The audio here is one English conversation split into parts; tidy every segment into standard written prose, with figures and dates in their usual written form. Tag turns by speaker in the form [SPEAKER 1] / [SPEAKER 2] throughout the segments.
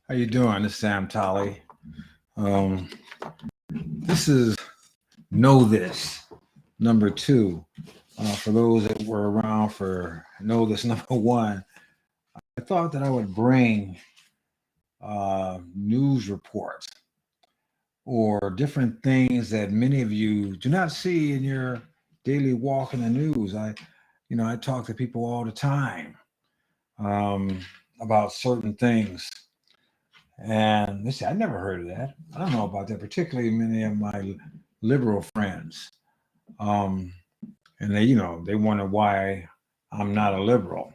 [SPEAKER 1] How you doing? This is Sam Tolly. Um, this is Know This number two. For those that were around for Know This number one, I thought that I would bring news reports or different things that many of you do not see in your daily walk in the news. I talk to people all the time um, about certain things. And they say, I never heard of that. I don't know about that, particularly many of my liberal friends. Um, and they wonder why I'm not a liberal.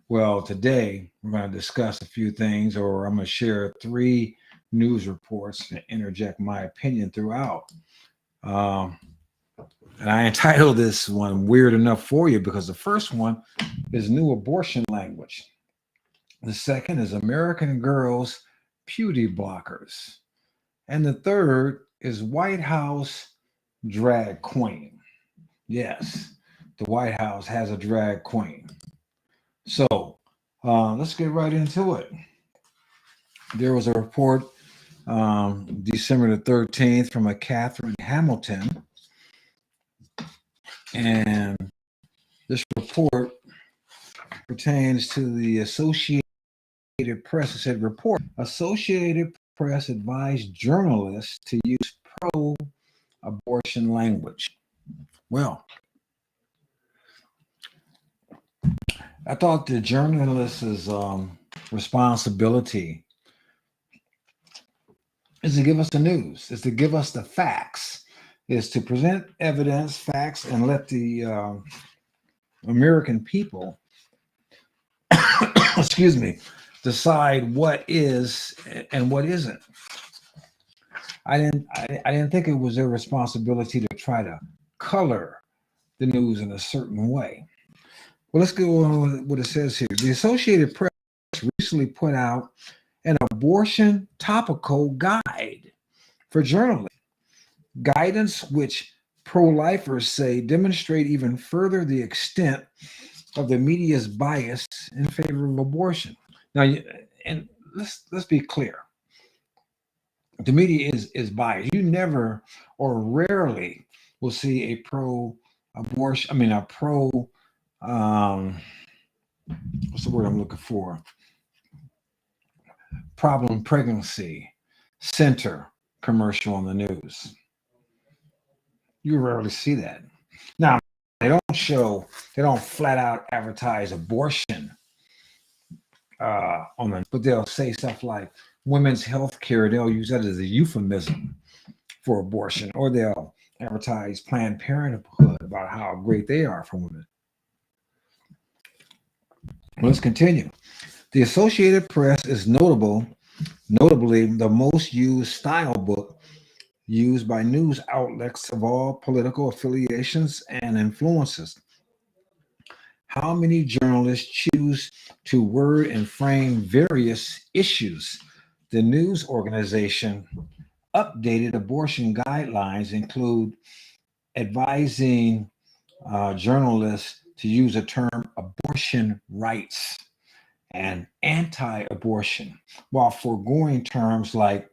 [SPEAKER 1] Well, today we're going to discuss a few things, or I'm going to share three news reports and interject my opinion throughout. Um, and I entitled this one Weird Enough for You because the first one is new abortion language. The second is American girls puberty blockers. And the third is White House drag queen. Yes, the White House has a drag queen. So let's get right into it. There was a report December the 13th from a Catherine Hamilton. And this report pertains to the Associated Press. It said, report Associated Press advised journalists to use pro abortion language. Well, I thought the journalist's responsibility is to give us the news, is to give us the facts, is to present evidence, facts, and let the American people, excuse me, decide what is and what isn't. I didn't think it was their responsibility to try to color the news in a certain way. Well, let's go on with what it says here. The Associated Press recently put out an abortion topical guide for journalists. Guidance which pro-lifers say demonstrate even further the extent of the media's bias in favor of abortion. Now, and let's be clear. The media is biased. You never or rarely will see a pro-abortion, a pro what's the word I'm looking for? Problem pregnancy center commercial on the news. You rarely see that. Now, they don't flat out advertise abortion on the, but they'll say stuff like women's health care. They'll use that as a euphemism for abortion, or they'll advertise Planned Parenthood about how great they are for women. Let's continue. The Associated Press is notably the most used style book used by news outlets of all political affiliations and influences. How many journalists choose to word and frame various issues? The news organization updated abortion guidelines include advising journalists to use the term abortion rights and anti-abortion, while foregoing terms like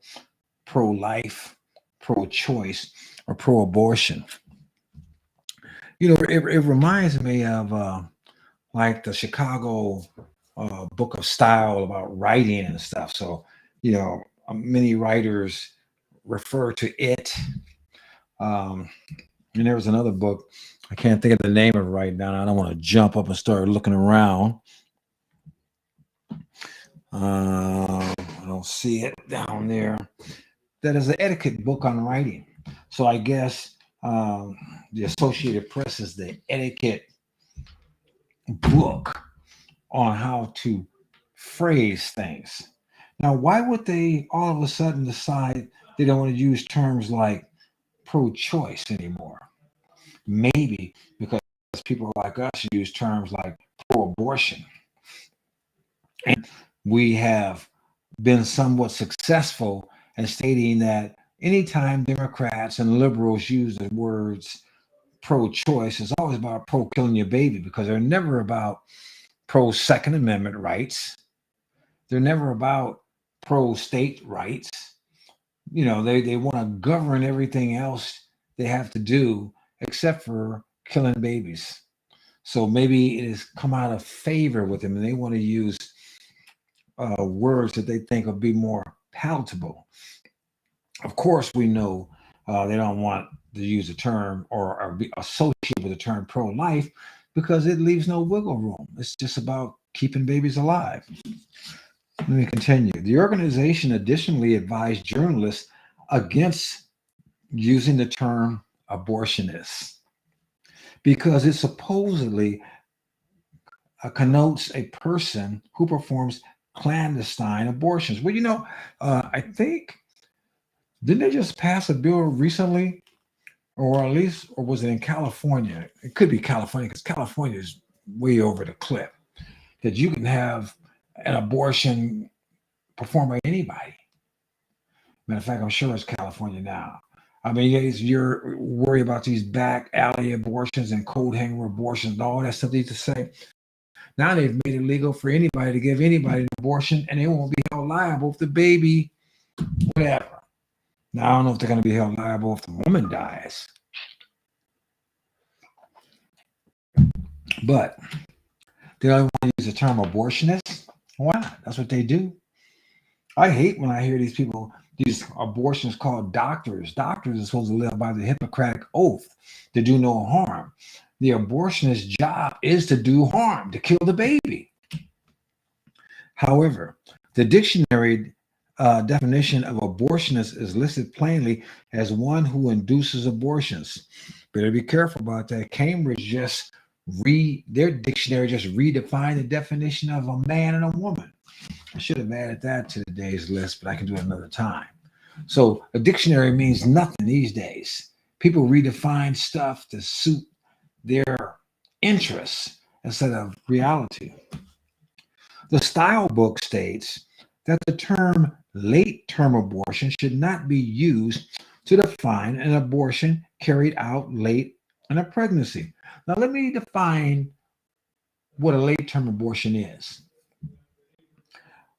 [SPEAKER 1] pro-life, pro-choice, or pro-abortion. It reminds me of like the Chicago book of style about writing and stuff. So, many writers refer to it. Um, and there was another book. I can't think of the name of it right now. I don't want to jump up and start looking around. I don't see it down there. That is an etiquette book on writing. So I guess the Associated Press is the etiquette book on how to phrase things. Now, why would they all of a sudden decide they don't want to use terms like pro-choice anymore? Maybe because people like us use terms like pro-abortion. And we have been somewhat successful in stating that anytime Democrats and liberals use the words pro-choice, it's always about pro-killing your baby, because they're never about pro-Second Amendment rights. They're never about pro-state rights. They want to govern everything else they have to do except for killing babies. So maybe it has come out of favor with them, and they want to use words that they think will be more palatable. Of course, we know they don't want to use the term or be associated with the term pro-life because it leaves no wiggle room. It's just about keeping babies alive. Let me continue. The organization additionally advised journalists against using the term abortionist because it supposedly connotes a person who performs clandestine abortions. Well, I think, didn't they just pass a bill recently, or at least, or was it in California? It could be California because California is way over the cliff, that you can have an abortion performed by anybody. Matter of fact, I'm sure it's California now. I mean, you're worried about these back alley abortions and coat hanger abortions and all that stuff they used to say. Now they've made it legal for anybody to give anybody an abortion, and they won't be held liable if the baby, whatever. Now, I don't know if they're going to be held liable if the woman dies. But they don't want to use the term abortionist. Why not? That's what they do. I hate when I hear these people, these abortions called doctors. Doctors are supposed to live by the Hippocratic oath to do no harm. The abortionist's job is to do harm, to kill the baby. However, the dictionary definition of abortionist is listed plainly as one who induces abortions. Better be careful about that. Cambridge their dictionary just redefined the definition of a man and a woman. I should have added that to today's list, but I can do it another time. So a dictionary means nothing these days. People redefine stuff to suit their interests instead of reality. The Style book states that the term late-term abortion should not be used to define an abortion carried out late in a pregnancy. Now, let me define what a late-term abortion is.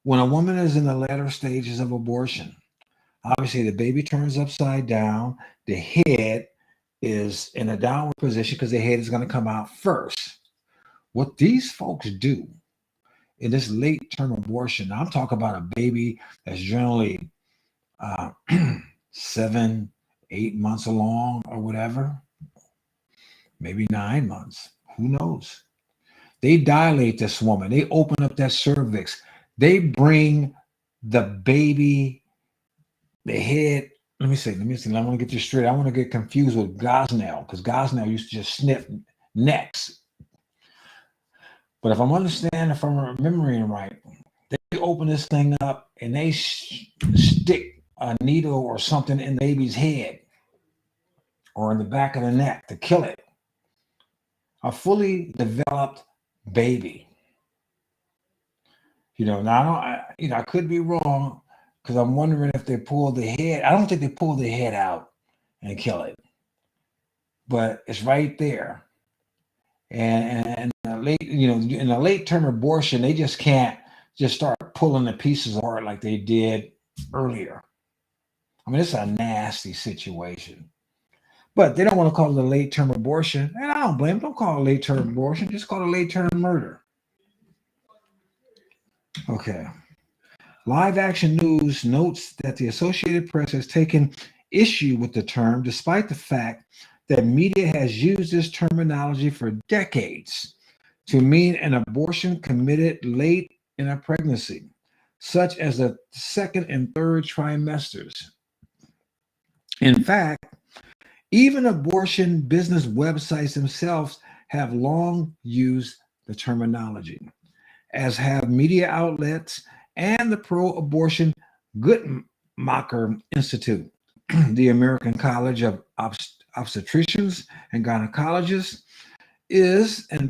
[SPEAKER 1] When a woman is in the latter stages of abortion, obviously the baby turns upside down, the head is in a downward position because the head is going to come out first. What these folks do in this late-term abortion, I'm talking about a baby that's generally 7, 8 months along or whatever, maybe 9 months, who knows? They dilate this woman. They open up that cervix. They bring the baby, the head. Let me see. I want to get this straight. I want to get confused with Gosnell because Gosnell used to just sniff necks. But if I'm remembering right, they open this thing up and they stick a needle or something in the baby's head or in the back of the neck to kill it. A fully developed baby. Now I could be wrong because I'm wondering if they pull the head. I don't think they pull the head out and kill it, but it's right there. And in a late-term abortion, they just can't just start pulling the pieces apart like they did earlier. I mean, it's a nasty situation. But they don't want to call it a late-term abortion, and I don't blame them. Don't call it a late-term abortion. Just call it a late-term murder. Okay. Live Action News notes that the Associated Press has taken issue with the term despite the fact that media has used this terminology for decades to mean an abortion committed late in a pregnancy, such as the second and third trimesters. In fact, even abortion business websites themselves have long used the terminology, as have media outlets and the pro-abortion Guttmacher Institute, the American College of Obstetricians and Gynecologists, is a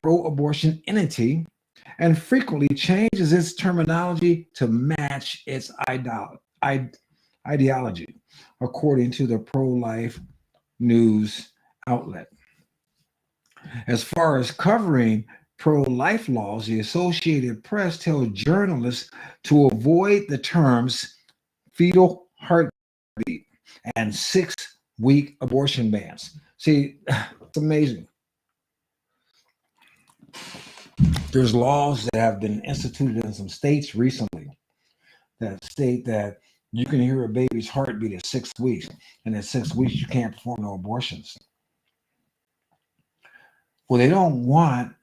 [SPEAKER 1] pro-abortion entity and frequently changes its terminology to match its ideology, according to the pro-life news outlet. As far as covering pro-life laws, the Associated Press tells journalists to avoid the terms fetal heartbeat and 6-week abortion bans. See, it's amazing. There's laws that have been instituted in some states recently that state that you can hear a baby's heartbeat at 6 weeks, and at 6 weeks you can't perform no abortions. Well, they don't want,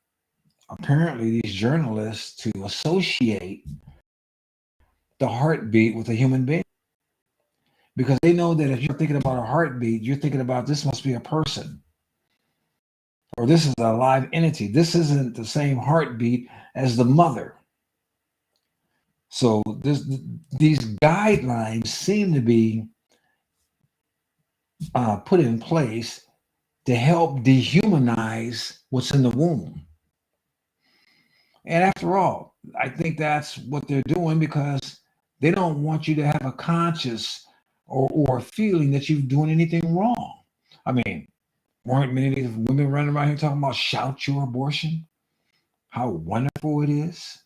[SPEAKER 1] apparently, these journalists to associate the heartbeat with a human being, because they know that if you're thinking about a heartbeat, you're thinking about this must be a person, or this is a live entity. This isn't the same heartbeat as the mother. So these guidelines seem to be put in place to help dehumanize what's in the womb. And after all, I think that's what they're doing, because they don't want you to have a conscious or a feeling that you're doing anything wrong. I mean, weren't many of these women running around here talking about shout your abortion? How wonderful it is.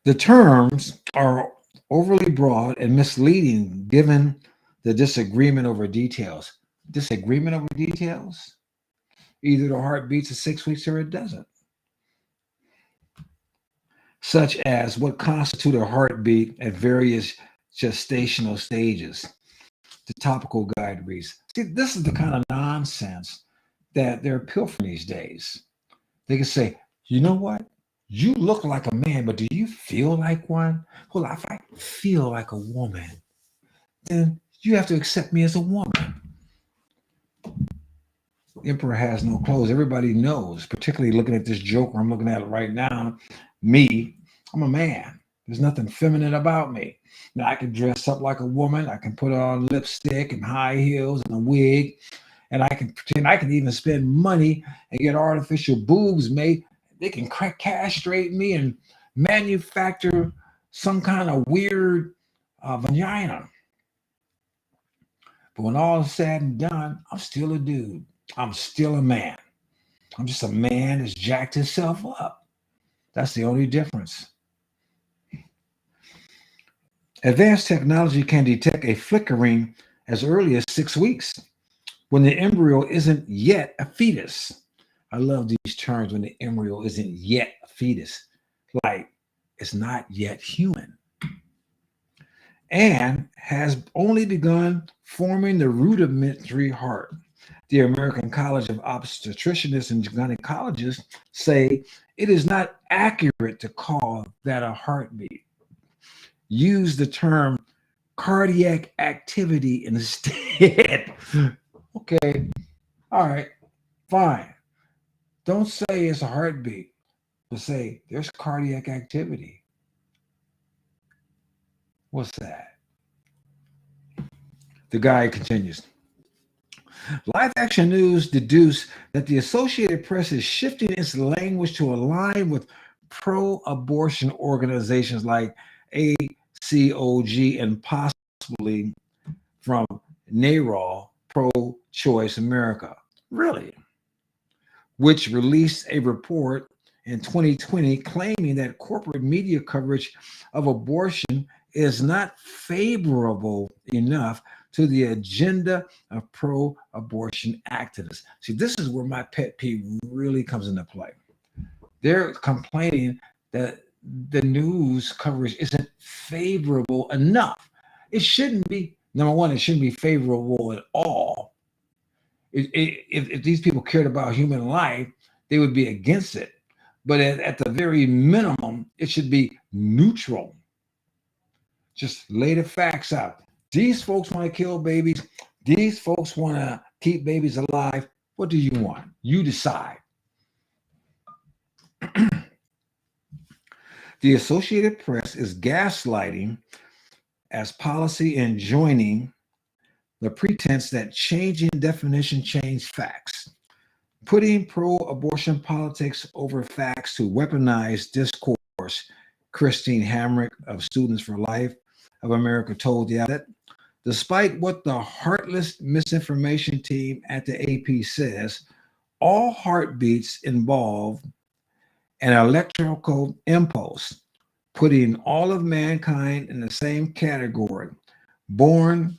[SPEAKER 1] The terms are overly broad and misleading given the disagreement over details. Disagreement over details? Either the heart beats at 6 weeks or it doesn't. Such as what constitutes a heartbeat at various gestational stages. The topical guide reads. See, this is the kind of nonsense that they're pilfering these days. They can say, you know what? You look like a man, but do you feel like one? Well, if I feel like a woman, then you have to accept me as a woman. The emperor has no clothes. Everybody knows, particularly looking at this joker I'm looking at right now. Me, I'm a man. There's nothing feminine about me. Now, I can dress up like a woman. I can put on lipstick and high heels and a wig. And I can pretend I can even spend money and get artificial boobs made. They can castrate me and manufacture some kind of weird vagina. But when all is said and done, I'm still a dude. I'm still a man. I'm just a man that's jacked himself up. That's the only difference. Advanced technology can detect a flickering as early as 6 weeks when the embryo isn't yet a fetus. I love these terms, when the embryo isn't yet a fetus, like it's not yet human, and has only begun forming the rudimentary heart. The American College of Obstetricians and Gynecologists say it is not accurate to call that a heartbeat. Use the term cardiac activity instead. Okay, all right, fine. Don't say it's a heartbeat, but say there's cardiac activity. What's that? The guy continues. Live Action News deduced that the Associated Press is shifting its language to align with pro-abortion organizations like ACOG and possibly from NARAL, Pro-Choice America. Really? Which released a report in 2020 claiming that corporate media coverage of abortion is not favorable enough to the agenda of pro-abortion activists. See, this is where my pet peeve really comes into play. They're complaining that the news coverage isn't favorable enough. It shouldn't be, number one, it shouldn't be favorable at all. If these people cared about human life, they would be against it. But at the very minimum, it should be neutral. Just lay the facts out. These folks want to kill babies. These folks want to keep babies alive. What do you want? You decide. The Associated Press is gaslighting as policy and joining the pretense that changing definition change facts, putting pro-abortion politics over facts to weaponize discourse. Christine Hamrick of Students for Life of America told the outlet, despite what the heartless misinformation team at the AP says, all heartbeats involve an electrical impulse, putting all of mankind in the same category, born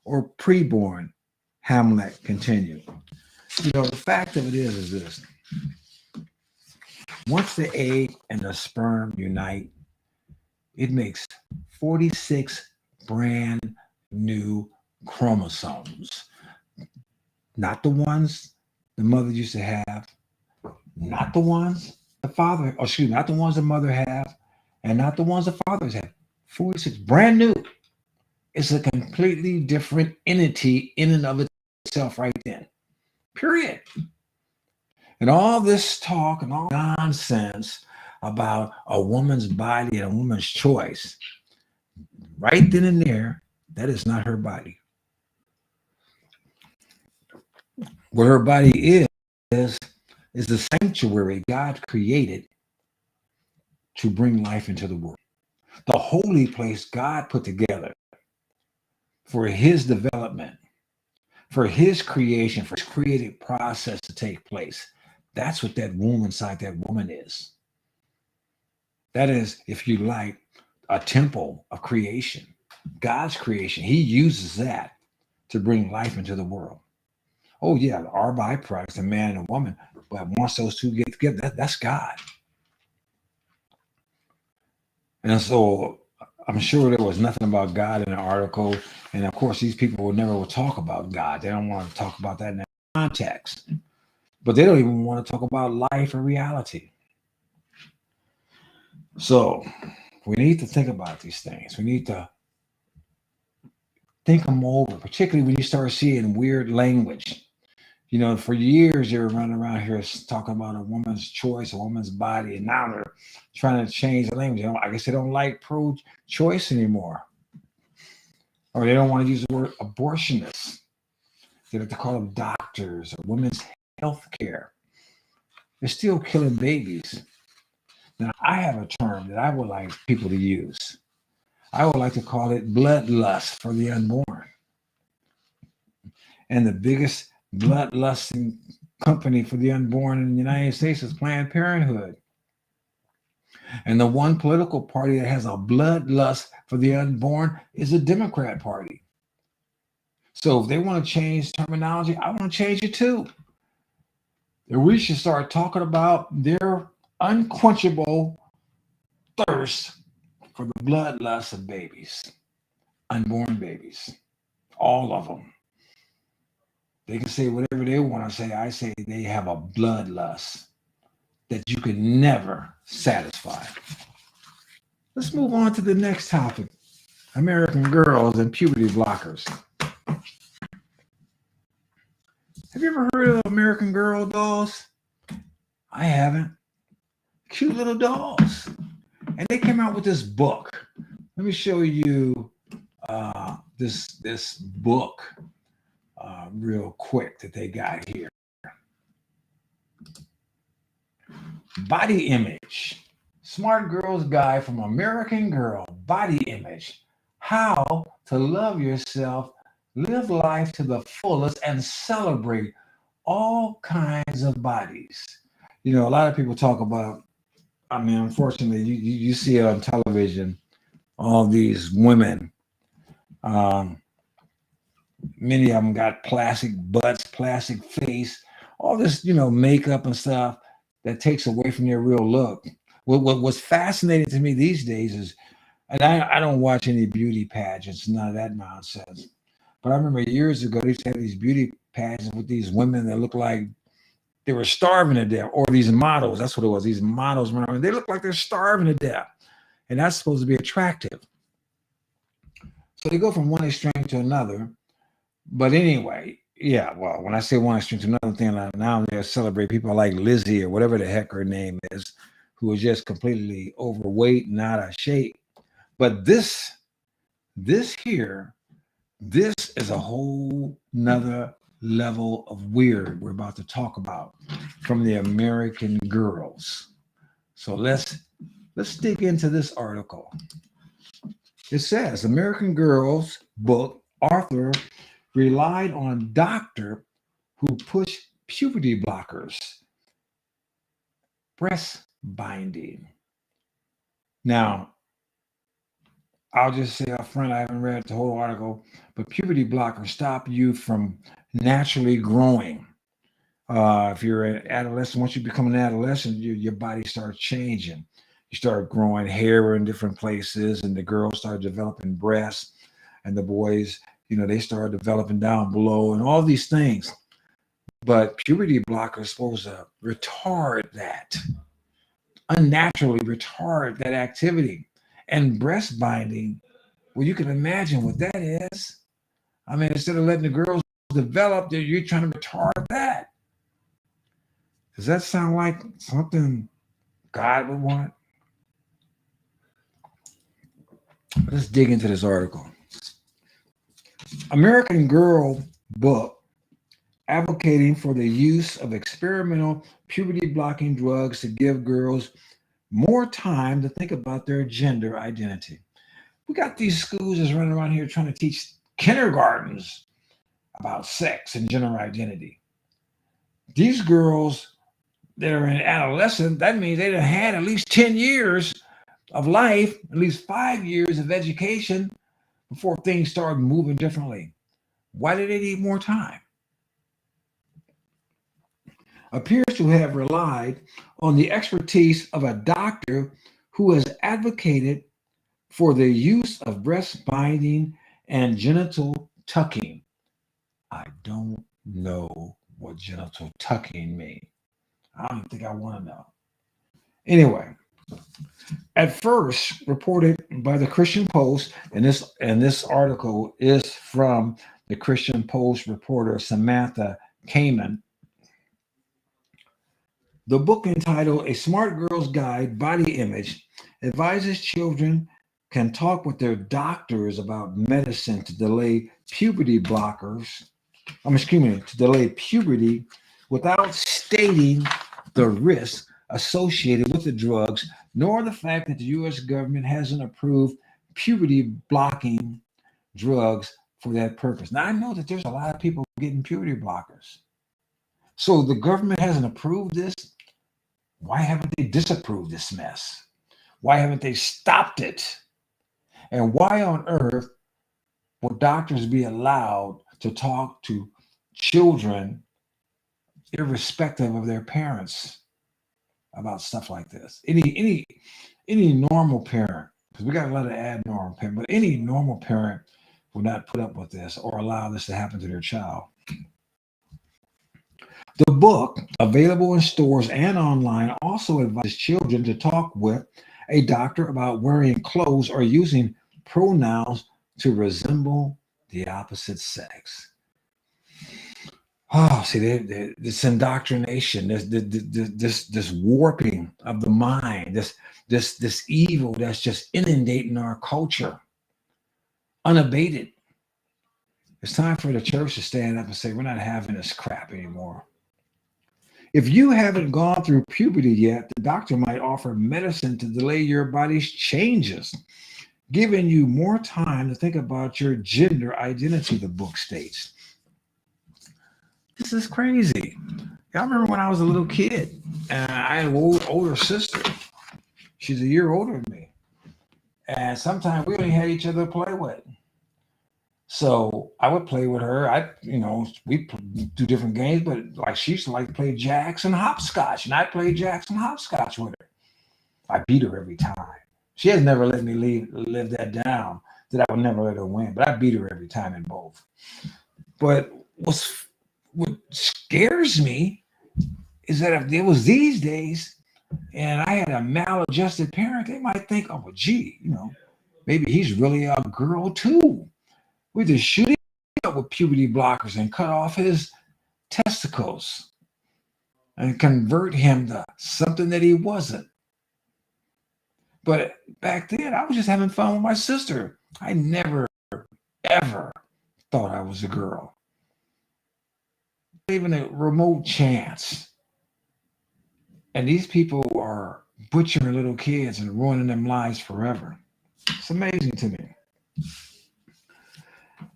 [SPEAKER 1] or preborn. Hamlet continued. The fact of it is this: once the egg and the sperm unite, it makes 46 brand new chromosomes. Not the ones the mother used to have, not the ones the father, or excuse me, not the ones the mother have, and not the ones the fathers have. 46 brand new. It's a completely different entity in and of itself right then. Period. And all this talk and all nonsense about a woman's body and a woman's choice, right then and there, that is not her body. What her body is the sanctuary God created to bring life into the world. The holy place God put together for his development, for his creation, for his creative process to take place. That's what that womb inside that woman is. That is, if you like, a temple of creation, God's creation. He uses that to bring life into the world. Oh, yeah, our byproducts, a man and a woman, but once those two get together, that's God. And so I'm sure there was nothing about God in the article. And of course, these people will talk about God. They don't want to talk about that in that context. But they don't even want to talk about life or reality. So we need to think about these things. We need to think them over, particularly when you start seeing weird language. For years they were running around here talking about a woman's choice, a woman's body, and now they're trying to change the language. I guess they don't like pro-choice anymore, or they don't want to use the word abortionists. They like to call them doctors or women's health care. They're still killing babies. Now, I have a term that I would like people to use. I would like to call it bloodlust for the unborn. And the biggest bloodlusting company for the unborn in the United States is Planned Parenthood. And the one political party that has a bloodlust for the unborn is the Democrat Party. So if they want to change terminology, I want to change it too. And we should start talking about their unquenchable thirst for the bloodlust of babies, unborn babies, all of them. They can say whatever they want to say. I say they have a bloodlust that you can never satisfy. Let's move on to the next topic: American girls and puberty blockers. Have you ever heard of American Girl dolls? I haven't. Cute little dolls. And they came out with this book. Let me show you this book real quick that they got here. Body Image. Smart Girl's Guide from American Girl. Body Image. How to love yourself, live life to the fullest, and celebrate all kinds of bodies. A lot of people talk about, unfortunately, you see it on television, all these women. Many of them got plastic butts, plastic face, all this, makeup and stuff that takes away from their real look. What's fascinating to me these days is, and I don't watch any beauty pageants, none of that nonsense. But I remember years ago, they used to have these beauty pageants with these women that looked like they were starving to death, or these models. That's what it was. These models, they look like they're starving to death. And that's supposed to be attractive. So they go from one extreme to another. But anyway, yeah, well, when I say one extreme to another thing, now they celebrate people like Lizzie or whatever the heck her name is, who is just completely overweight and out of shape. But this here, this is a whole nother level of weird we're about to talk about from the American Girls. So let's dig into this article. It says American Girls book author relied on doctor who pushed puberty blockers, breast binding. Now, I'll just say up front, I haven't read the whole article, but puberty blockers stop you from naturally growing. If you're an adolescent, once you become an adolescent, your body starts changing. You start growing hair in different places, and the girls start developing breasts, and the boys, they start developing down below, and all these things. But puberty blockers are supposed to retard that, unnaturally retard that activity. And breast binding, well, you can imagine what that is. I mean, instead of letting the girls develop, you're trying to retard that. Does that sound like something God would want? Let's dig into this article. American Girl book advocating for the use of experimental puberty blocking drugs to give girls more time to think about their gender identity. We got these schools that's running around here trying to teach kindergartens about sex and gender identity. These girls that are in adolescence, that means they've had at least 10 years of life, at least 5 years of education before things start moving differently. Why do they need more time? Appears to have relied on the expertise of a doctor who has advocated for the use of breast binding and genital tucking. I don't know what genital tucking means. I don't think I want to know. Anyway, at first reported by the Christian Post, and this article is from the Christian Post reporter Samantha Kamen. The book entitled A Smart Girl's Guide Body Image advises children can talk with their doctors about medicine to delay puberty to delay puberty without stating the risk associated with the drugs, nor the fact that the U.S. government hasn't approved puberty blocking drugs for that purpose. Now, I know that there's a lot of people getting puberty blockers. So the government hasn't approved this. Why haven't they disapproved this mess? Why haven't they stopped it? And why on earth would doctors be allowed to talk to children irrespective of their parents about stuff like this? Any normal parent, because we got a lot of abnormal parents, but any normal parent would not put up with this or allow this to happen to their child. The book, available in stores and online, also advises children to talk with a doctor about wearing clothes or using pronouns to resemble the opposite sex. Oh, see, this indoctrination, this warping of the mind, this evil that's just inundating our culture, unabated. It's time for the church to stand up and say, we're not having this crap anymore. If you haven't gone through puberty yet, the doctor might offer medicine to delay your body's changes, giving you more time to think about your gender identity, the book states. This is crazy. I remember when I was a little kid, and I had an older sister. She's a year older than me. And sometimes we only had each other to play with. So I would play with her. We do different games, but like she used to like to play jacks and hopscotch, and I played jacks and hopscotch with her. I beat her every time. She has never let me live that down, that I would never let her win, but I beat her every time in both. But what scares me is that if it was these days and I had a maladjusted parent, they might think, oh, well, gee, maybe he's really a girl too. We just shoot him up with puberty blockers and cut off his testicles and convert him to something that he wasn't. But back then, I was just having fun with my sister. I never, ever thought I was a girl. Not even a remote chance. And these people are butchering little kids and ruining their lives forever. It's amazing to me.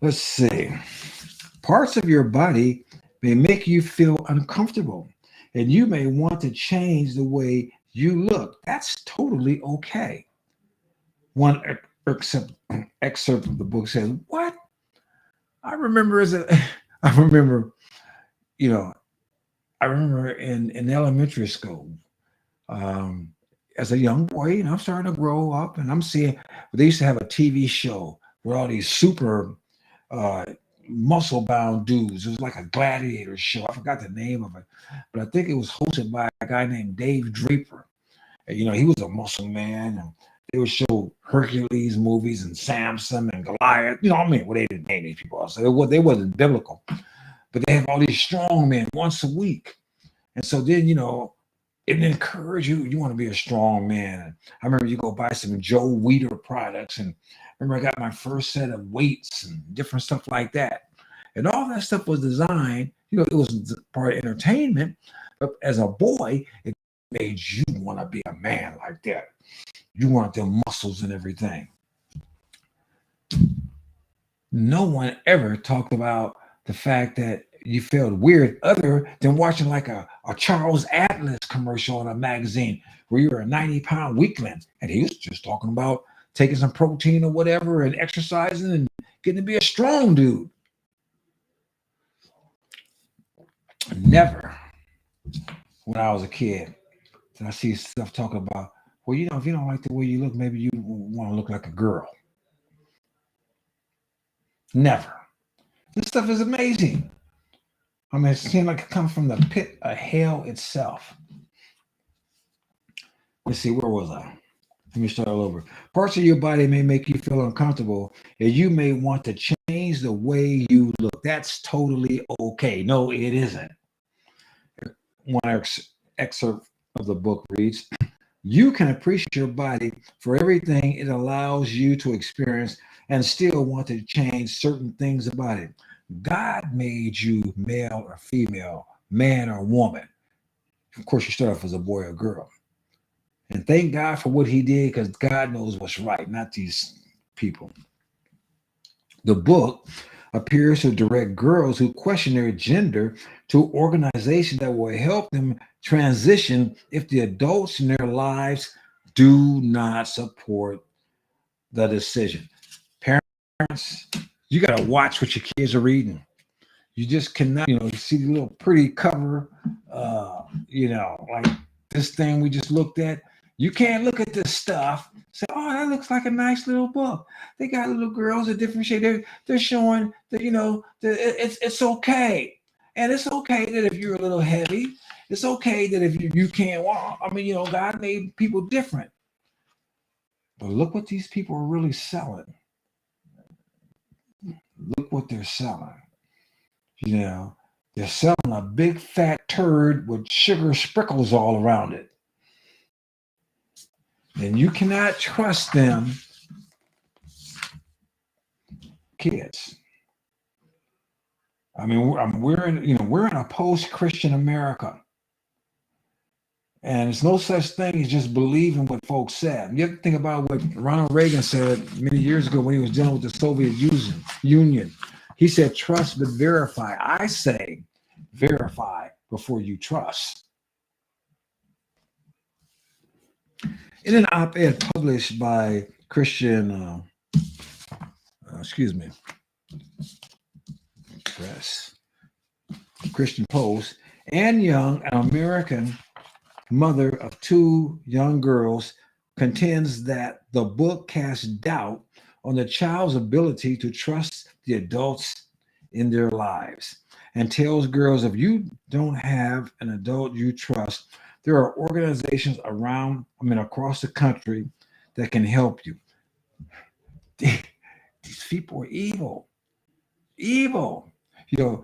[SPEAKER 1] Let's see. Parts of your body may make you feel uncomfortable, and you may want to change the way you look. That's totally okay. One excerpt, excerpt of the book says, "What I remember as a, I remember, you know, I remember in elementary school, um, as a young boy, I'm starting to grow up, and I'm seeing they used to have a TV show with all these super uh, muscle bound dudes. It was like a gladiator show. I forgot the name of it, but I think it was hosted by a guy named Dave Draper. And, he was a muscle man, and they would show Hercules movies and Samson and Goliath. I mean, well, they didn't name these people, so they wasn't biblical, but they have all these strong men once a week. And so then, it encourage you. You want to be a strong man. I remember you go buy some Joe Weider products, and I remember I got my first set of weights and different stuff like that. And all that stuff was designed, it was part of entertainment, but as a boy, it made you want to be a man like that. You want them muscles and everything. No one ever talked about the fact that you felt weird other than watching like a Charles Atlas commercial in a magazine where you were a 90-pound weakling. And he was just talking about taking some protein or whatever and exercising and getting to be a strong dude. Never, when I was a kid, did I see stuff talking about, well, if you don't like the way you look, maybe you want to look like a girl. Never. This stuff is amazing. I mean, it seems like it comes from the pit of hell itself. Let's see, where was I? Let me start all over. Parts of your body may make you feel uncomfortable, and you may want to change the way you look. That's totally okay. No, it isn't. One excerpt of the book reads, you can appreciate your body for everything it allows you to experience and still want to change certain things about it. God made you male or female, man or woman. Of course, you start off as a boy or girl. And thank God for what he did, because God knows what's right, not these people. The book appears to direct girls who question their gender to organizations that will help them transition if the adults in their lives do not support the decision. Parents, you got to watch what your kids are reading. You just cannot, you see the little pretty cover, like this thing we just looked at. You can't look at this stuff, say, oh, that looks like a nice little book. They got little girls of different shades. They're showing that, it's okay. And it's okay that if you're a little heavy, it's okay that if you can't walk. I mean, God made people different. But look what these people are really selling. Look what they're selling. They're selling a big fat turd with sugar sprinkles all around it. And you cannot trust them, kids. I mean, we're in a post-Christian America, and it's no such thing as just believing what folks said. You have to think about what Ronald Reagan said many years ago when he was dealing with the Soviet Union. He said, "Trust but verify." I say, verify before you trust. In an op-ed published by Christian Post, Ann Young, an American mother of two young girls, contends that the book casts doubt on the child's ability to trust the adults in their lives, and tells girls, if you don't have an adult you trust, there are organizations across the country that can help you. These people are evil.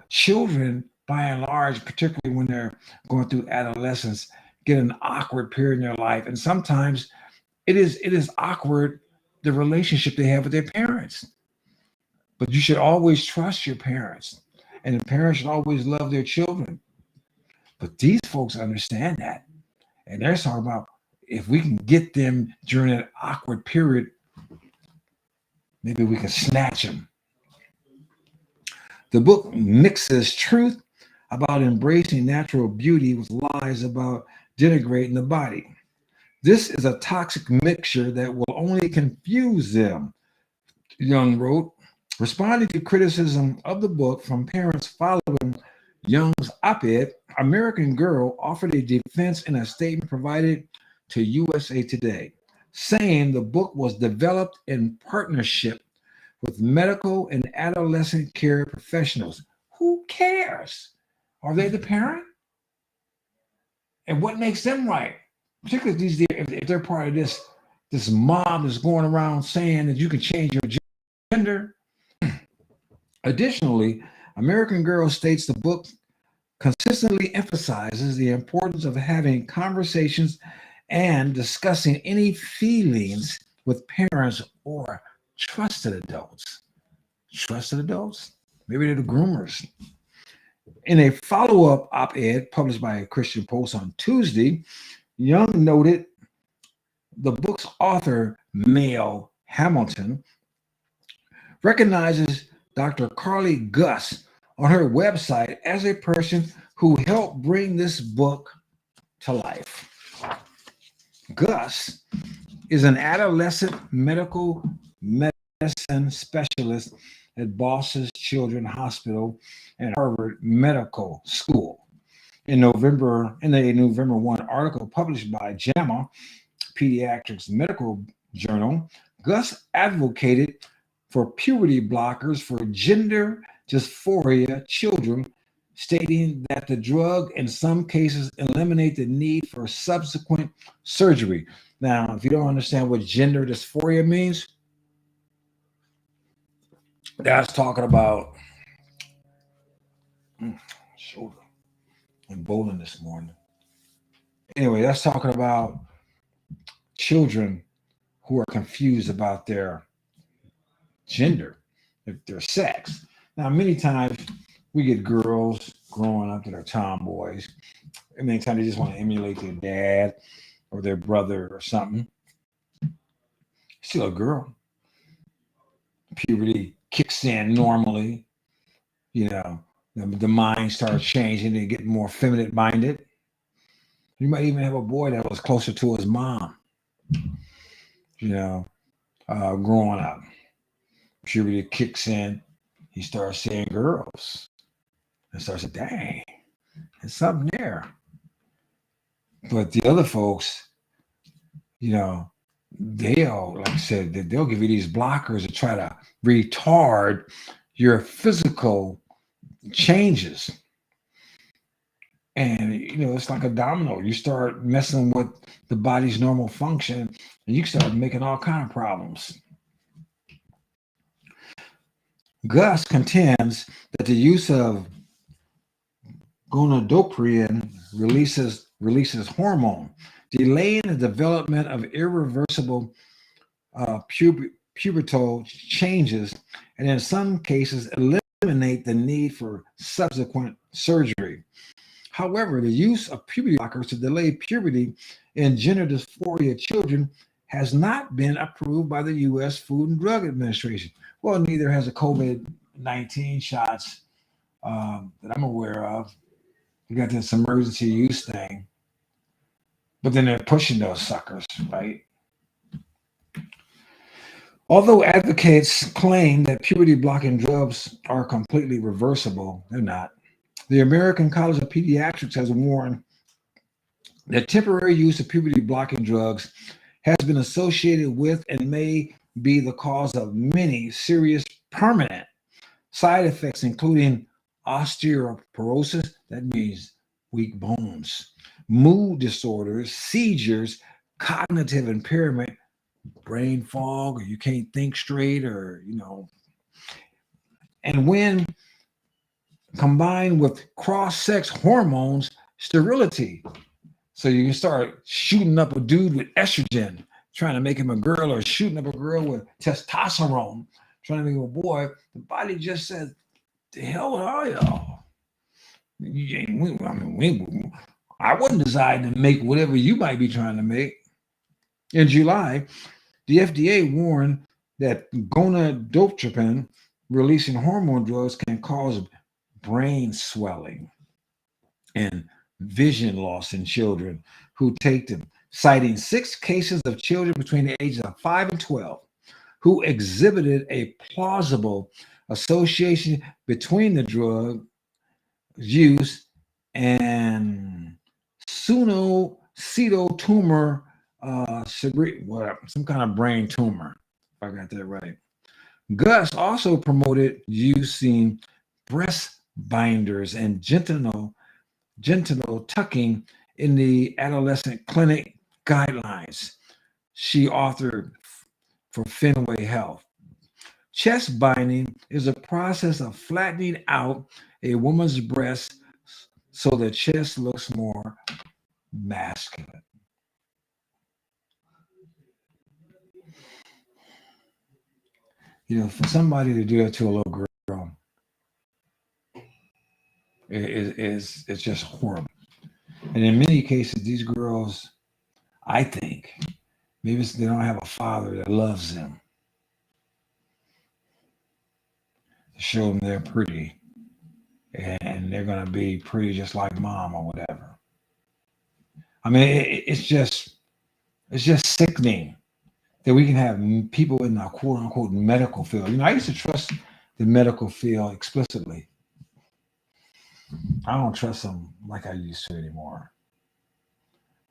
[SPEAKER 1] Children, by and large, particularly when they're going through adolescence, get an awkward period in their life. And sometimes it is awkward, the relationship they have with their parents. But you should always trust your parents. And the parents should always love their children. But these folks understand that. And they're talking about, if we can get them during an awkward period, maybe we can snatch them. The book mixes truth about embracing natural beauty with lies about denigrating the body. This is a toxic mixture that will only confuse them, Young wrote. Responding to criticism of the book from parents following Young's op ed, American Girl offered a defense in a statement provided to USA Today, saying the book was developed in partnership with medical and adolescent care professionals. Who cares? Are they the parent? And what makes them right? Particularly these if they're part of this mob that's going around saying that you can change your gender. Additionally, American Girl states the book consistently emphasizes the importance of having conversations and discussing any feelings with parents or trusted adults. Trusted adults? Maybe they're the groomers. In a follow-up op-ed published by a Christian Post on Tuesday, Young noted the book's author, Mel Hamilton, recognizes Dr. Carly Gus on her website as a person who helped bring this book to life. Gus is an adolescent medical medicine specialist at Boston Children's Hospital and Harvard Medical School. In a November 1 article published by JAMA, Pediatrics Medical Journal, Gus advocated for puberty blockers for gender dysphoria children, stating that the drug in some cases eliminate the need for subsequent surgery. Now, if you don't understand what gender dysphoria means, that's talking about shoulder and bowling this morning. Anyway, that's talking about children who are confused about their gender, their sex. Now, many times we get girls growing up that are tomboys. And many times they just want to emulate their dad or their brother or something. Still a girl. Puberty kicks in normally. The mind starts changing and get more feminine minded. You might even have a boy that was closer to his mom, growing up. Puberty kicks in. He starts seeing girls and starts saying, dang, there's something there. But the other folks, they'll, like I said, they'll give you these blockers to try to retard your physical changes. And, it's like a domino. You start messing with the body's normal function and you start making all kinds of problems. Gus contends that the use of gonadotropin releases hormone, delaying the development of irreversible pubertal changes, and in some cases eliminate the need for subsequent surgery. However, the use of puberty blockers to delay puberty in gender dysphoria children has not been approved by the U.S. Food and Drug Administration. Well, neither has the COVID-19 shots that I'm aware of. You got this emergency use thing, but then they're pushing those suckers, right? Although advocates claim that puberty blocking drugs are completely reversible, they're not. The American College of Pediatrics has warned that temporary use of puberty blocking drugs has been associated with and may be the cause of many serious permanent side effects, including osteoporosis, that means weak bones, mood disorders, seizures, cognitive impairment, brain fog, or you can't think straight, or, and when combined with cross-sex hormones, sterility. So you can start shooting up a dude with estrogen, trying to make him a girl, or shooting up a girl with testosterone, trying to make him a boy. The body just says, the hell are y'all? I wasn't designed to make whatever you might be trying to make. In July, the FDA warned that gonadotropin releasing hormone drugs can cause brain swelling. and vision loss in children who take them, citing 6 cases of children between the ages of 5 and 12 who exhibited a plausible association between the drug use and tumor, whatever, some kind of brain tumor, if I got that right. Gus also promoted using breast binders and genital tucking in the adolescent clinic guidelines she authored for Fenway Health. Chest binding is a process of flattening out a woman's breast so the chest looks more masculine. For somebody to do that to a little girl it's just horrible. And in many cases, these girls, I think, maybe they don't have a father that loves them to show them they're pretty and they're going to be pretty just like mom or whatever. I mean, it's just sickening that we can have people in the quote unquote medical field. I used to trust the medical field explicitly. I don't trust them like I used to anymore.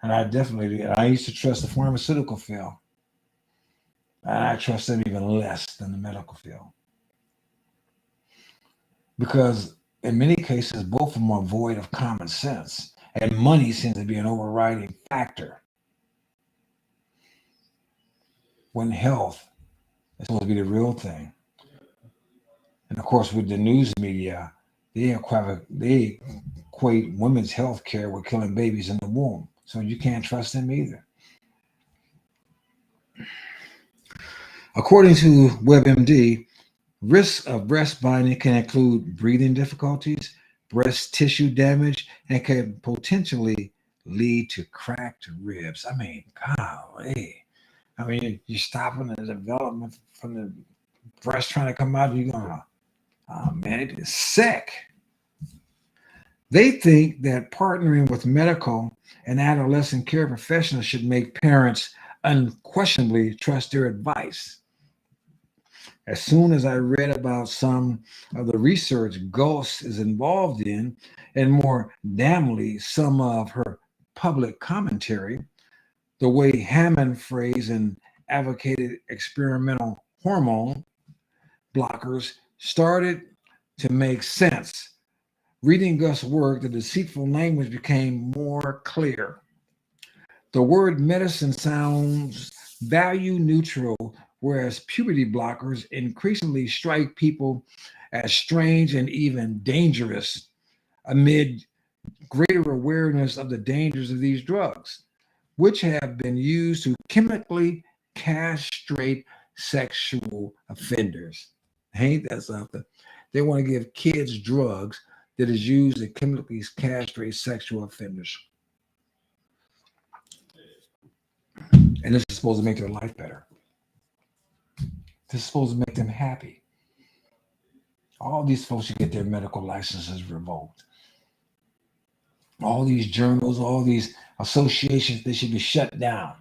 [SPEAKER 1] And I used to trust the pharmaceutical field. And I trust them even less than the medical field. Because in many cases, both of them are void of common sense. And money seems to be an overriding factor. When health is supposed to be the real thing. And of course, with the news media, they equate women's health care with killing babies in the womb. So you can't trust them either. According to WebMD, risks of breast binding can include breathing difficulties, breast tissue damage, and can potentially lead to cracked ribs. I mean, golly. I mean, you're stopping the development from the breast trying to come out. You're going to, oh man, it is sick. They think that partnering with medical and adolescent care professionals should make parents unquestionably trust their advice. As soon as I read about some of the research Ghost is involved in, and more damnably, some of her public commentary, the way Hammond phrased and advocated experimental hormone blockers started to make sense. Reading Gus' work, the deceitful language became more clear. The word medicine sounds value neutral, whereas puberty blockers increasingly strike people as strange and even dangerous amid greater awareness of the dangers of these drugs, which have been used to chemically castrate sexual offenders. Ain't that something? They want to give kids drugs that is used to chemically castrate sexual offenders. And this is supposed to make their life better. This is supposed to make them happy. All these folks should get their medical licenses revoked. All these journals, all these associations, they should be shut down.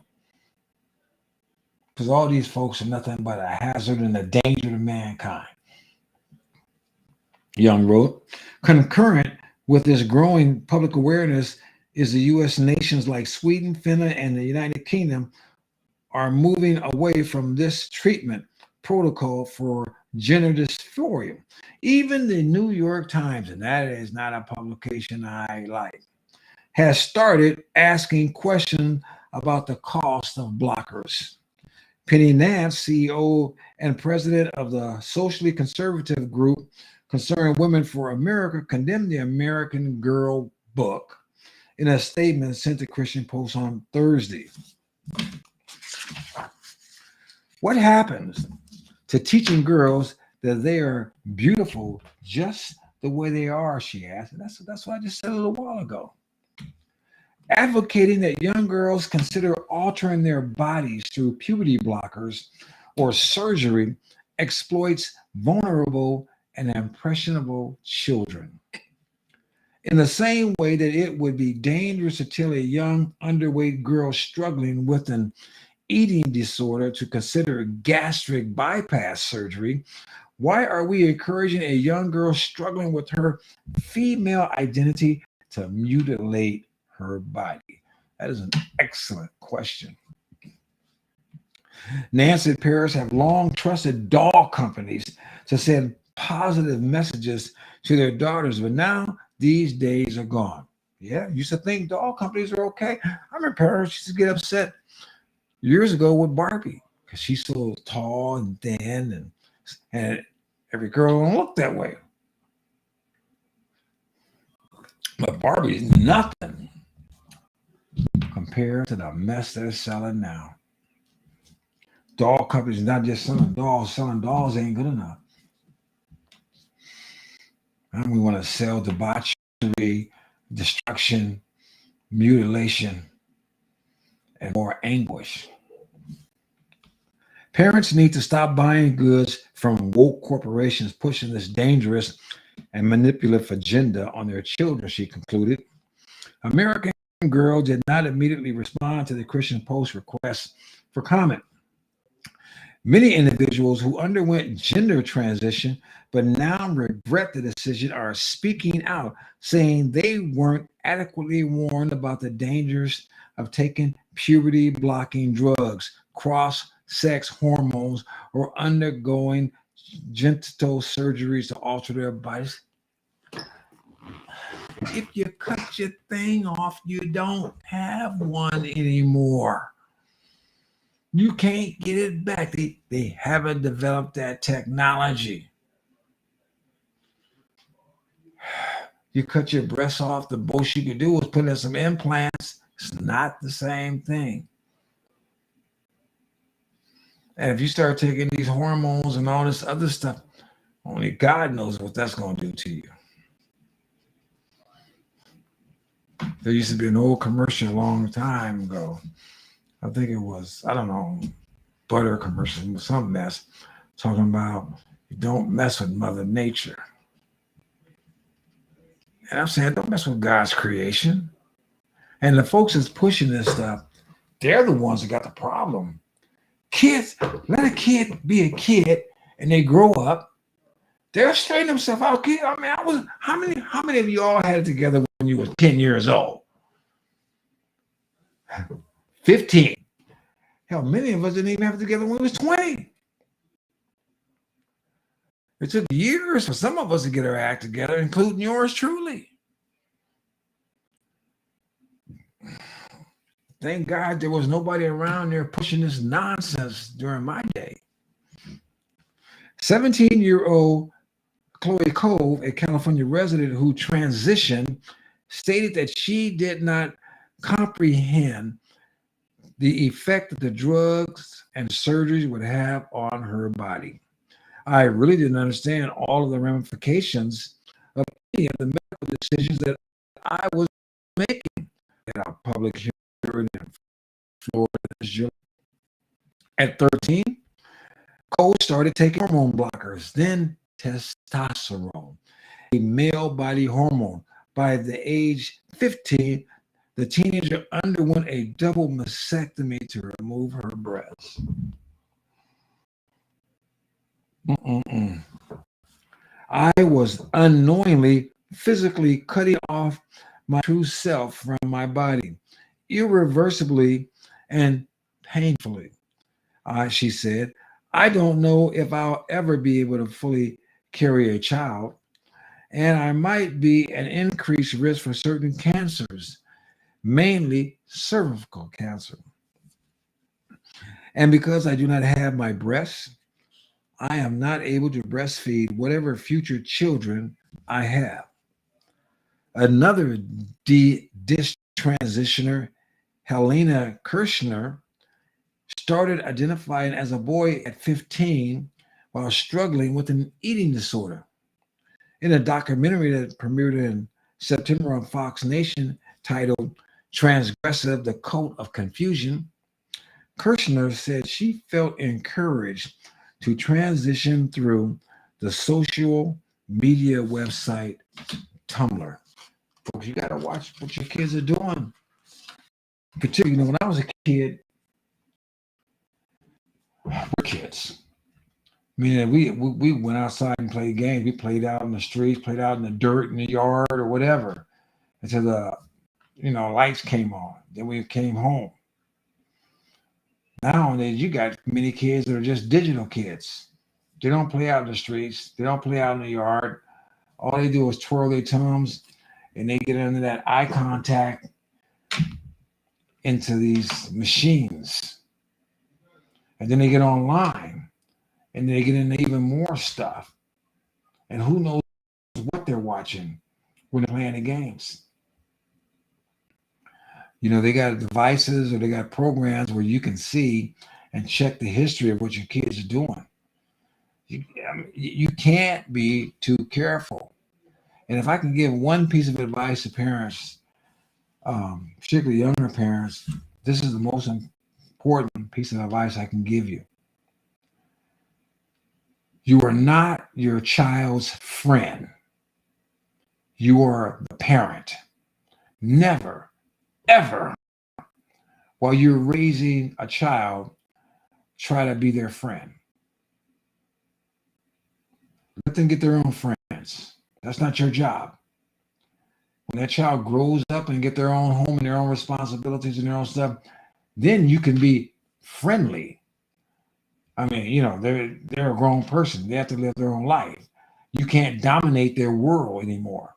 [SPEAKER 1] Because all these folks are nothing but a hazard and a danger to mankind. Young wrote, concurrent with this growing public awareness is the U.S. nations like Sweden, Finland, and the United Kingdom are moving away from this treatment protocol for gender dysphoria. Even the New York Times, and that is not a publication I like, has started asking questions about the cost of blockers. Penny Nance, CEO and president of the socially conservative group Concerned Women for America, condemned the American Girl book in a statement sent to Christian Post on Thursday. What happens to teaching girls that they are beautiful just the way they are, she asked. And that's what I just said a little while ago. Advocating that young girls consider altering their bodies through puberty blockers or surgery exploits vulnerable and impressionable children. In the same way that it would be dangerous to tell a young underweight girl struggling with an eating disorder to consider gastric bypass surgery, why are we encouraging a young girl struggling with her female identity to mutilate her body? That is an excellent question. Nancy and Paris have long trusted doll companies to send positive messages to their daughters, but now these days are gone. Yeah, used to think doll companies are okay. I remember parents used to get upset years ago with Barbie because she's so tall and thin, and every girl don't look that way. But Barbie's nothing compared to the mess they're selling now. Doll companies not just selling dolls ain't good enough. And we want to sell debauchery, destruction, mutilation, and more anguish. Parents need to stop buying goods from woke corporations pushing this dangerous and manipulative agenda on their children, she concluded. American Girl did not immediately respond to the Christian Post request for comment. Many individuals who underwent gender transition but now regret the decision are speaking out, saying they weren't adequately warned about the dangers of taking puberty blocking drugs, cross sex hormones, or undergoing genital surgeries to alter their bodies. If you cut your thing off, you don't have one anymore. You can't get it back. They haven't developed that technology. You cut your breasts off, the most you could do is put in some implants. It's not the same thing. And if you start taking these hormones and all this other stuff, only God knows what that's going to do to you. There used to be an old commercial a long time ago. I think it was, I don't know, butter commercial, some mess, talking about you don't mess with Mother Nature. And I'm saying, don't mess with God's creation. And the folks that's pushing this stuff, they're the ones that got the problem. Kids, let a kid be a kid and they grow up. They'll straighten themselves out. I mean, how many of you all had it together when you were 10 years old? 15. Hell, many of us didn't even have it together when we was 20. It took years for some of us to get our act together, including yours truly. Thank God there was nobody around there pushing this nonsense during my day. 17-year-old Chloe Cove, a California resident who transitioned, stated that she did not comprehend the effect that the drugs and surgeries would have on her body. I really didn't understand all of the ramifications of any of the medical decisions that I was making at a public hearing in Florida this July. At 13, Cole started taking hormone blockers, then testosterone, a male body hormone. By the age 15, the teenager underwent a double mastectomy to remove her breasts. I was unknowingly physically cutting off my true self from my body, irreversibly and painfully. She said, I don't know if I'll ever be able to fully carry a child, and I might be an increased risk for certain cancers, mainly cervical cancer. And because I do not have my breasts, I am not able to breastfeed whatever future children I have. Another dish transitioner, Helena Kirshner, started identifying as a boy at 15 while struggling with an eating disorder. In a documentary that premiered in September on Fox Nation titled Transgressive, the Cult of Confusion, Kirshner said she felt encouraged to transition through the social media website Tumblr. folks, you got to watch what your kids are doing. Particularly when I was a kid, we're kids. Meaning we went outside and played games. We played out in the streets, played out in the dirt, in the yard, or whatever, until the lights came on. Then we came home. Nowadays, you got many kids that are just digital kids. They don't play out in the streets. They don't play out in the yard. All they do is twirl their thumbs, and they get into that eye contact into these machines. And then they get online, and they get into even more stuff. And who knows what they're watching when they're playing the games. They got devices or they got programs where you can see and check the history of what your kids are doing. You can't be too careful. And if I can give one piece of advice to parents, particularly younger parents, this is the most important piece of advice I can give you. You are not your child's friend. You are the parent. Never, ever, while you're raising a child, try to be their friend. Let them get their own friends. That's not your job. When that child grows up and get their own home and their own responsibilities and their own stuff, then you can be friendly. I mean, they're a grown person. They have to live their own life. You can't dominate their world anymore.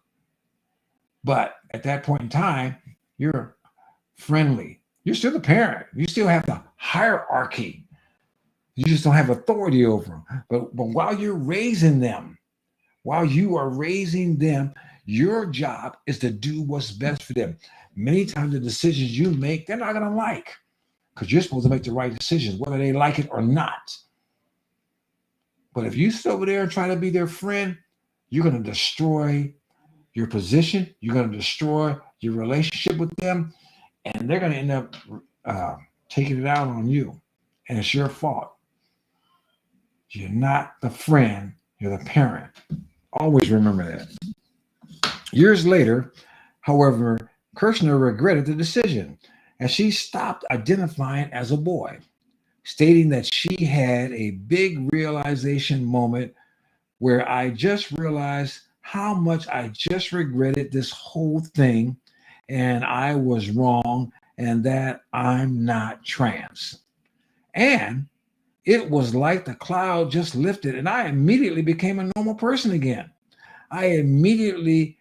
[SPEAKER 1] But at that point in time, you're friendly. You're still the parent. You still have the hierarchy. You just don't have authority over them. But while you're raising them, your job is to do what's best for them. Many times the decisions you make, they're not going to like, because you're supposed to make the right decisions, whether they like it or not. But if you sit over there and try to be their friend, you're going to destroy your position. You're going to destroy your relationship with them, and they're going to end up taking it out on you. And it's your fault. You're not the friend. You're the parent. Always remember that. Years later, however, Kirshner regretted the decision, and she stopped identifying as a boy, stating that she had a big realization moment where I just realized how much I just regretted this whole thing, and I was wrong, and that I'm not trans. And it was like the cloud just lifted, and I immediately became a normal person again. I immediately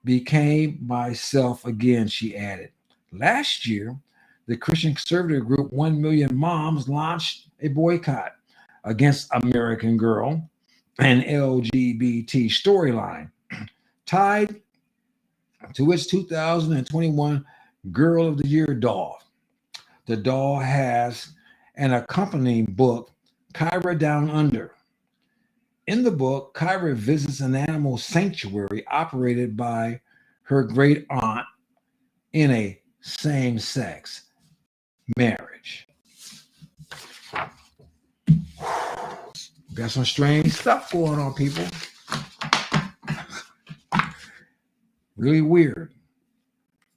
[SPEAKER 1] became myself again, she added. Last year, the Christian conservative group 1 Million Moms launched a boycott against American Girl, an LGBT storyline tied to its 2021 Girl of the Year doll. The doll has an accompanying book, Kyra Down Under. In the book, Kyra visits an animal sanctuary operated by her great aunt in a same-sex marriage. Got some strange stuff going on, people. Really weird.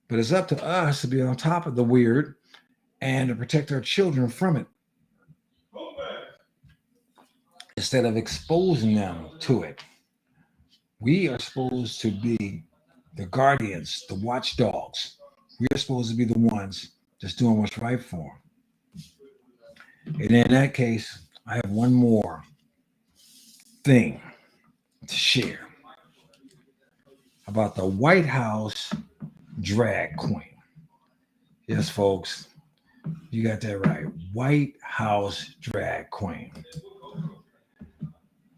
[SPEAKER 1] But it's up to us to be on top of the weird and to protect our children from it, instead of exposing them to it. We are supposed to be the guardians, the watchdogs. We are supposed to be the ones just doing what's right for them. And in that case, I have one more thing to share about the White House drag queen. Yes, folks, you got that right. White House drag queen.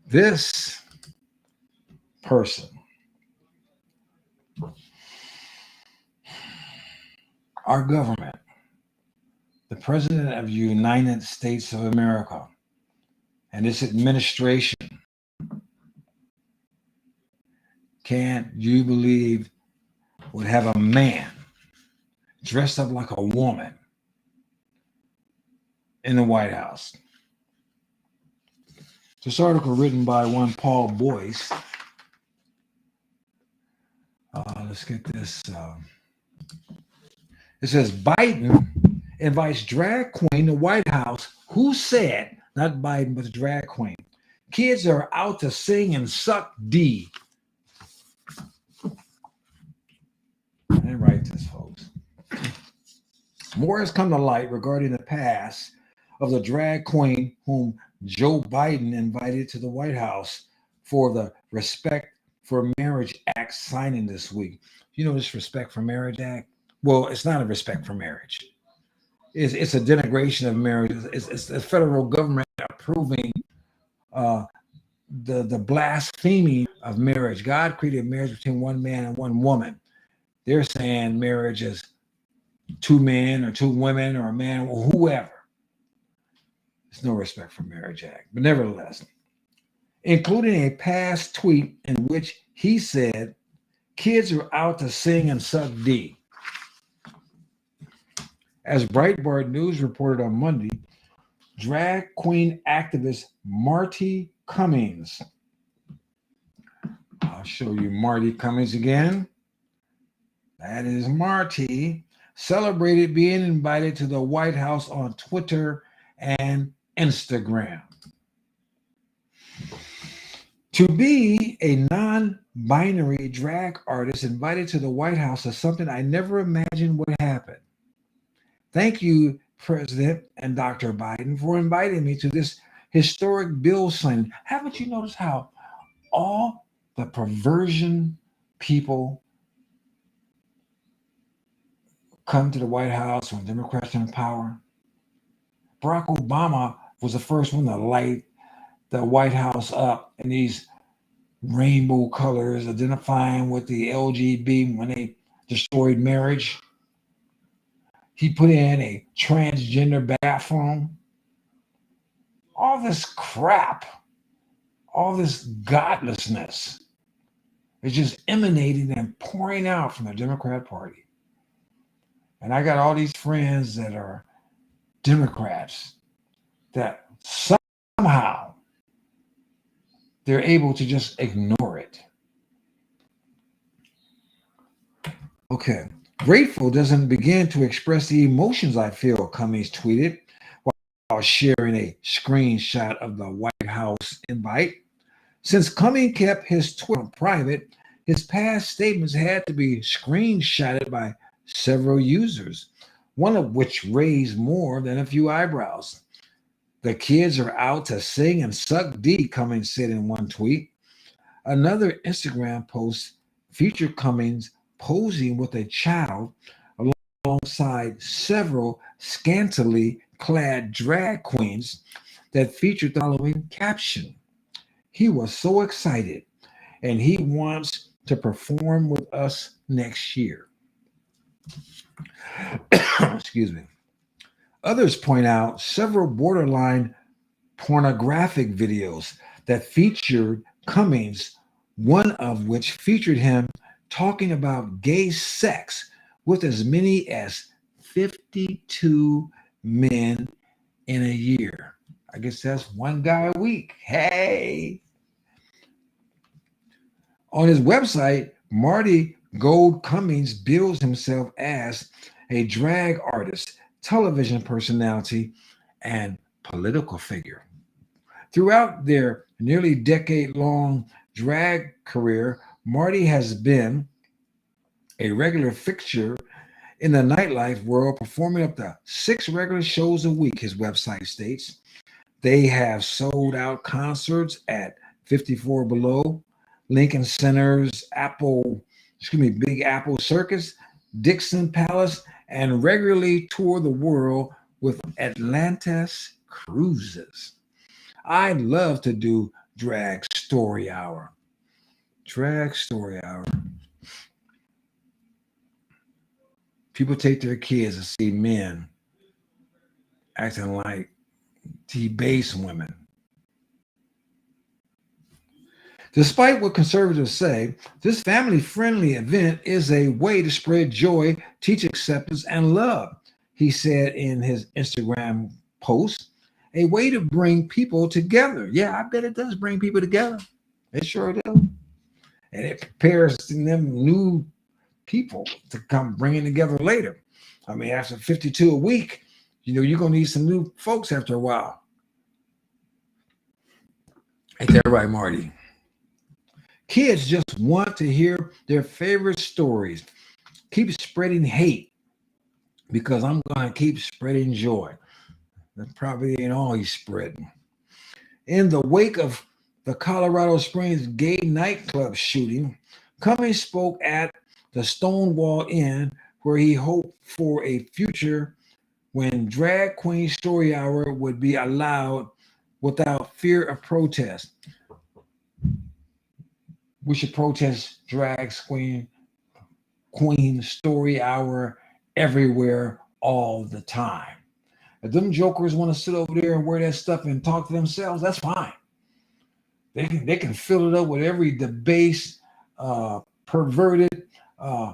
[SPEAKER 1] This person, our government, the President of the United States of America, and this administration, can you believe, would have a man dressed up like a woman in the White House? This article, written by one Paul Boyce, Let's get this. It says Biden invites drag queen to White House. Who said, not Biden, but the drag queen, kids are out to sing and suck D. I didn't write this, folks. More has come to light regarding the past of the drag queen whom Joe Biden invited to the White House for the Respect for Marriage Act signing this week. You know this Respect for Marriage Act? Well, it's not a respect for marriage. It's a denigration of marriage. It's the federal government approving uh, the blasphemy of marriage. God created marriage between one man and one woman. They're saying marriage is two men or two women or a man or whoever. There's no Respect for Marriage Act. But nevertheless, including a past tweet in which he said, kids are out to sing and suck D. As Breitbart News reported on Monday, drag queen activist Marty Cummings. I'll show you Marty Cummings again. That is Marty. Celebrated being invited to the White House on Twitter and Instagram. To be a non-binary drag artist invited to the White House is something I never imagined would happen. Thank you, President and Dr. Biden, for inviting me to this historic bill signing. Haven't you noticed how all the perversion people come to the White House when Democrats are in power? Barack Obama was the first one to light the White House up in these rainbow colors, identifying with the LGBT when they destroyed marriage. He put in a transgender bathroom. All this crap, all this godlessness is just emanating and pouring out from the Democrat Party. And I got all these friends that are Democrats that somehow they're able to just ignore it. Okay. Grateful doesn't begin to express the emotions I feel, Cummings tweeted while sharing a screenshot of the White House invite. Since Cummings kept his Twitter private, his past statements had to be screenshotted by several users, one of which raised more than a few eyebrows. The kids are out to sing and suck D, Cummings said in one tweet. Another Instagram post featured Cummings posing with a child alongside several scantily clad drag queens that featured the following caption. He was so excited and he wants to perform with us next year. Excuse me. Others point out several borderline pornographic videos that featured Cummings, one of which featured him talking about gay sex with as many as 52 men in a year. I guess that's one guy a week. Hey. On his website, Marty Gold Cummings bills himself as a drag artist, television personality, and political figure. Throughout their nearly decade-long drag career, Marty has been a regular fixture in the nightlife world, performing up to 6 regular shows a week, his website states. They have sold out concerts at 54 Below, Lincoln Center's Big Apple Circus, Dixon Palace, and regularly tour the world with Atlantis Cruises. I'd love to do Drag Story Hour. Drag Story Hour. People take their kids to see men acting like debased women. Despite what conservatives say, this family-friendly event is a way to spread joy, teach acceptance, and love, he said in his Instagram post. A way to bring people together. Yeah, I bet it does bring people together. It sure does. and it prepares them new people to come bringing together later. I mean, after 52 a week, you're gonna need some new folks after a while. Ain't that right, Marty? Kids just want to hear their favorite stories. Keep spreading hate because I'm gonna keep spreading joy. That probably ain't all he's spreading. In the wake of the Colorado Springs gay nightclub shooting, Cummings spoke at the Stonewall Inn, where he hoped for a future when drag queen story hour would be allowed without fear of protest. We should protest drag queen story hour everywhere all the time. If them jokers want to sit over there and wear that stuff and talk to themselves, that's fine. They can fill it up with every debased, perverted, uh,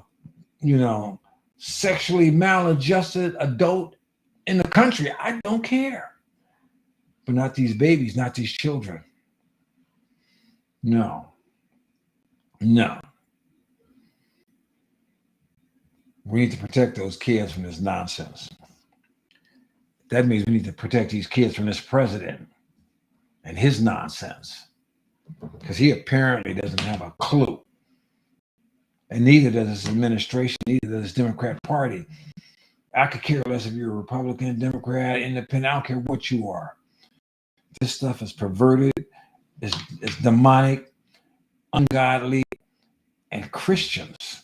[SPEAKER 1] sexually maladjusted adult in the country. I don't care. But not these babies, not these children. No. No. We need to protect those kids from this nonsense. That means we need to protect these kids from this president and his nonsense. Because he apparently doesn't have a clue. And neither does his administration, neither does his Democrat Party. I could care less if you're a Republican, Democrat, Independent. I don't care what you are. This stuff is perverted, it's demonic, ungodly, and Christians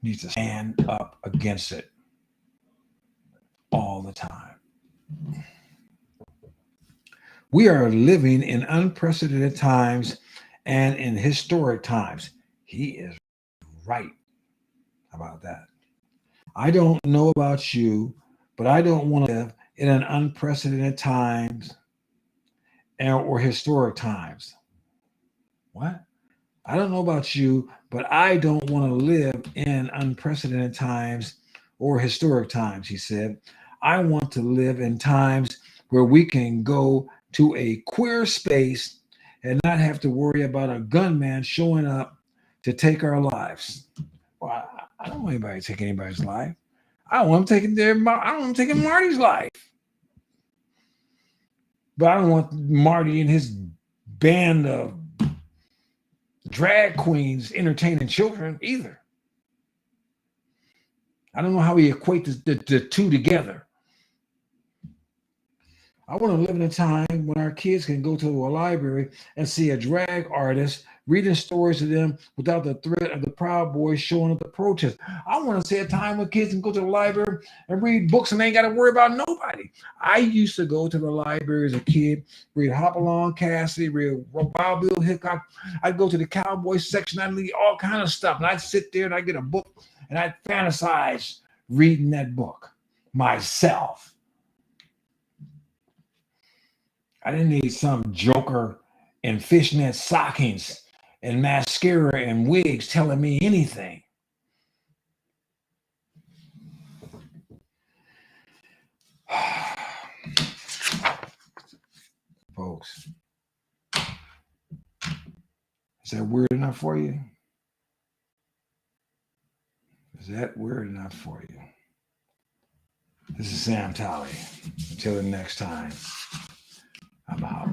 [SPEAKER 1] need to stand up against it all the time. We are living in unprecedented times and in historic times. He is right about that. I don't know about you, but I don't want to live in an unprecedented times or historic times. What? I don't know about you, but I don't want to live in unprecedented times or historic times, he said. I want to live in times where we can go to a queer space and not have to worry about a gunman showing up to take our lives. Well, I don't want anybody to take anybody's life. I don't want them taking Marty's life. But I don't want Marty and his band of drag queens entertaining children either. I don't know how we equate the two together. I want to live in a time when our kids can go to a library and see a drag artist reading stories to them without the threat of the Proud Boys showing up to protest. I want to see a time when kids can go to the library and read books and they ain't got to worry about nobody. I used to go to the library as a kid, read Hopalong Cassidy, read Wild Bill Hickok. I'd go to the cowboy section, I'd read all kind of stuff, and I'd sit there and I'd get a book and I'd fantasize reading that book myself. I didn't need some joker in fishnet stockings and mascara and wigs telling me anything. Folks, is that weird enough for you? Is that weird enough for you? This is Sam Talley. Until the next time, I'm out.